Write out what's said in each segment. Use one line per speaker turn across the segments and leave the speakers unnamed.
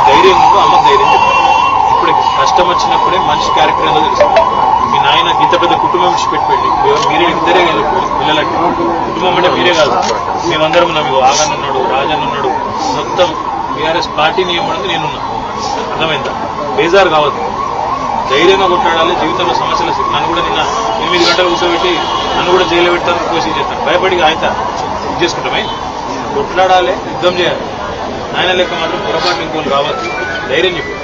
ధైర్యం ఉందో అమ్మ ధైర్యం చెప్పారు. ఇప్పుడు కష్టం వచ్చినప్పుడే మనిషి క్యారెక్టర్ ఏదో తెలుస్తుంది. మీ నాయన ఇంత పెద్ద కుటుంబం విడిచిపెట్టిపోయింది. మీరే ఇద్దరే కాదు పిల్లలకి కుటుంబం అంటే మీరే కాదు, మేమందరం ఉన్నాం. మీకు ఆగన్ ఉన్నాడు, రాజన్ ఉన్నాడు, మొత్తం బీఆర్ఎస్ పార్టీ నియమం నేనున్నా. అర్థమైందా? బేజారు కావద్దు, ధైర్యంగా కొట్లాడాలి. జీవితంలో సమస్యలు వస్తాయి. నన్ను కూడా నిన్న 8 గంటలు కూర్చోబెట్టి నన్ను కూడా జైల్లో పెడతాను, కోసి చేస్తాను. భయపడి ఆయన ఇది చేసుకుంటామే. కొట్లాడాలి, యుద్ధం చేయాలి. ఆయన లెక్క మాత్రం పొరపాటు ఇంకోళ్ళు రావచ్చు. ధైర్యం చెప్పు,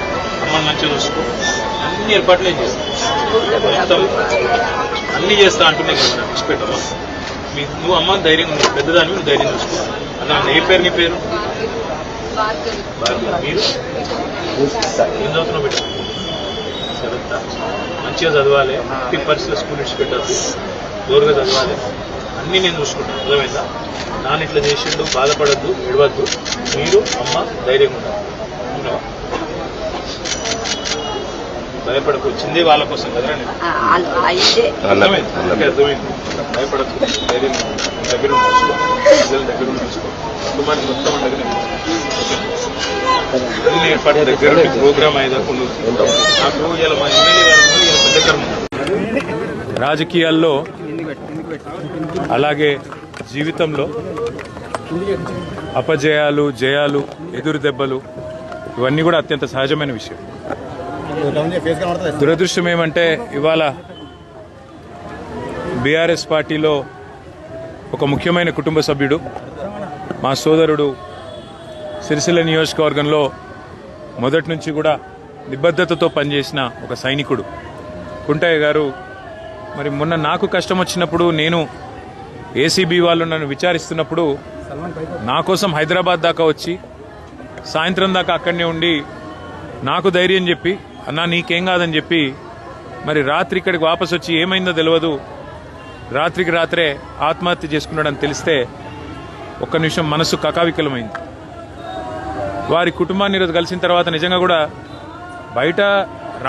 అమ్మని మంచిగా చూసుకో, అన్ని ఏర్పాట్లు నేను చేస్తాను, మొత్తం అన్ని చేస్తా అంటున్నాయి కదా. విడిచిపెట్టమ్మా, నువ్వు అమ్మ ధైర్యం, పెద్దదాన్ని నువ్వు ధైర్యం చూసుకో. అలా ఏ పేరు నీ పేరు? మీరు ఏం చదువుతున్నావు బిడ్డ? 7th. మంచిగా చదవాలి, ఎట్టి పరిస్థితుల్లో స్కూల్ విడిచిపెట్టద్దు, జోరుగా చదవాలి. అన్నీ నేను చూసుకుంటాను. అర్థమైందా? నాన్న ఇట్లా చేసిండు, బాధపడద్దు, ఏడవద్దు. మీరు అమ్మ ధైర్యంగా ఉంటారు. భయపడకు, వచ్చిందే వాళ్ళ కోసం కదా. అర్థమైంది. భయపడద్దు, ధైర్యంగా దగ్గర చూసుకో, ప్రజల దగ్గర చూసుకో, కుటుంబానికి మొత్తం ఉండగానే అన్ని ఏర్పాటు దగ్గర ప్రోగ్రామ్ అయ్యేదాకా నాకు ఇలా మా ఎమ్మెల్యే గారు ఇలా పెద్ద కర్మ. రాజకీయాల్లో అలాగే జీవితంలో అపజయాలు, జయాలు, ఎదురు దెబ్బలు ఇవన్నీ కూడా అత్యంత సహజమైన విషయం. దురదృష్టం ఏమంటే ఇవాళ బీఆర్ఎస్ పార్టీలో ఒక ముఖ్యమైన కుటుంబ సభ్యుడు, మా సోదరుడు, సిరిసిల్ల నియోజకవర్గంలో మొదటి నుంచి కూడా నిబద్ధతతో పనిచేసిన ఒక సైనికుడు కుంటయ్య గారు, మరి మొన్న నాకు కష్టం వచ్చినప్పుడు, నేను ఏసీబీ వాళ్ళు నన్ను విచారిస్తున్నప్పుడు నా కోసం హైదరాబాద్ దాకా వచ్చి సాయంత్రం దాకా అక్కడనే ఉండి నాకు ధైర్యం చెప్పి, అన్నా నీకేం కాదని చెప్పి, మరి రాత్రి ఇక్కడికి వాపసు వచ్చి ఏమైందో తెలియదు, రాత్రికి రాత్రే ఆత్మహత్య చేసుకున్నాడని తెలిస్తే ఒక్క నిమిషం మనసు కకావికలమైంది. వారి కుటుంబాన్ని ఈరోజు కలిసిన తర్వాత నిజంగా కూడా బయట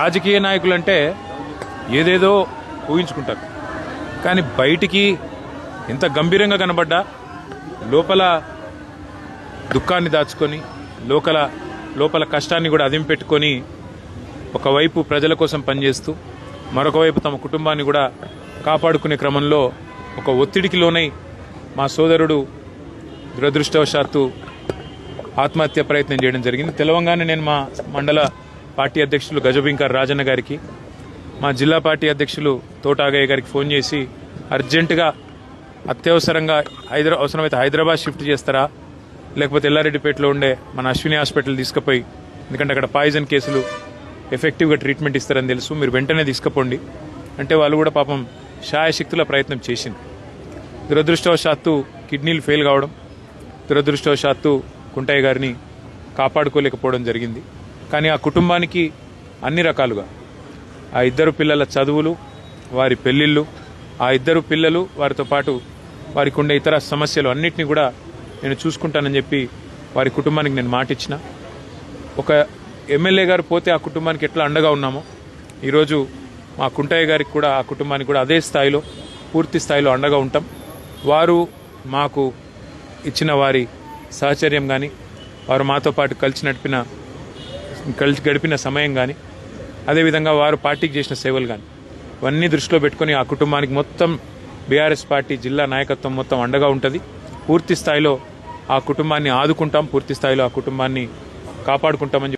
రాజకీయ నాయకులంటే ఏదేదో ఊహించుకుంటారు, కానీ బయటికి ఎంత గంభీరంగా కనబడ్డా లోపల దుఃఖాన్ని దాచుకొని, లోపల కష్టాన్ని కూడా అదింపెట్టుకొని ఒకవైపు ప్రజల కోసం పనిచేస్తూ మరొక వైపు తమ కుటుంబాన్ని కూడా కాపాడుకునే క్రమంలో ఒక ఒత్తిడికి లోనై మా సోదరుడు దురదృష్టవశాత్తు ఆత్మహత్య ప్రయత్నం చేయడం జరిగింది. తెలవంగానే నేను మా మండల పార్టీ అధ్యక్షులు గజబింకర్ రాజన్న గారికి, మా జిల్లా పార్టీ అధ్యక్షులు తోటాగయ్య గారికి ఫోన్ చేసి అర్జెంటుగా అత్యవసరంగా అవసరమైతే హైదరాబాద్ షిఫ్ట్ చేస్తారా, లేకపోతే ఎల్లారెడ్డిపేటలో ఉండే మన అశ్విని హాస్పిటల్ తీసుకుపోయి, ఎందుకంటే అక్కడ పాయిజన్ కేసులు ఎఫెక్టివ్గా ట్రీట్మెంట్ ఇస్తారని తెలుసు, మీరు వెంటనే తీసుకుపోండి అంటే వాళ్ళు కూడా పాపం శాయశక్తుల ప్రయత్నం చేసింది. దురదృష్టవశాత్తు కిడ్నీలు ఫెయిల్ కావడం, దురదృష్టవశాత్తు కుంటయ్య గారిని కాపాడుకోలేకపోవడం జరిగింది. కానీ ఆ కుటుంబానికి అన్ని రకాలుగా ఆ ఇద్దరు పిల్లల చదువులు, వారి పెళ్లిళ్ళు, ఆ ఇద్దరు పిల్లలు, వారితో పాటు వారికి ఉండే ఇతర సమస్యలు అన్నింటినీ కూడా నేను చూసుకుంటానని చెప్పి వారి కుటుంబానికి నేను మాటిచ్చిన. ఒక ఎమ్మెల్యే గారు పోతే ఆ కుటుంబానికి ఎట్లా అండగా ఉన్నామో ఈరోజు మా కుంటయ్య గారికి కూడా, ఆ కుటుంబానికి కూడా అదే స్థాయిలో, పూర్తి స్థాయిలో అండగా ఉంటాం. వారు మాకు ఇచ్చిన వారి సహచర్యం కానీ, వారు మాతో పాటు కలిసి గడిపిన సమయం కానీ, అదేవిధంగా వారు పార్టీకి చేసిన సేవలు కానీ ఇవన్నీ దృష్టిలో పెట్టుకుని ఆ కుటుంబానికి మొత్తం బీఆర్ఎస్ పార్టీ జిల్లా నాయకత్వం మొత్తం అండగా ఉంటుంది. పూర్తి స్థాయిలో ఆ కుటుంబాన్ని ఆదుకుంటాం, పూర్తి స్థాయిలో ఆ కుటుంబాన్ని కాపాడుకుంటామని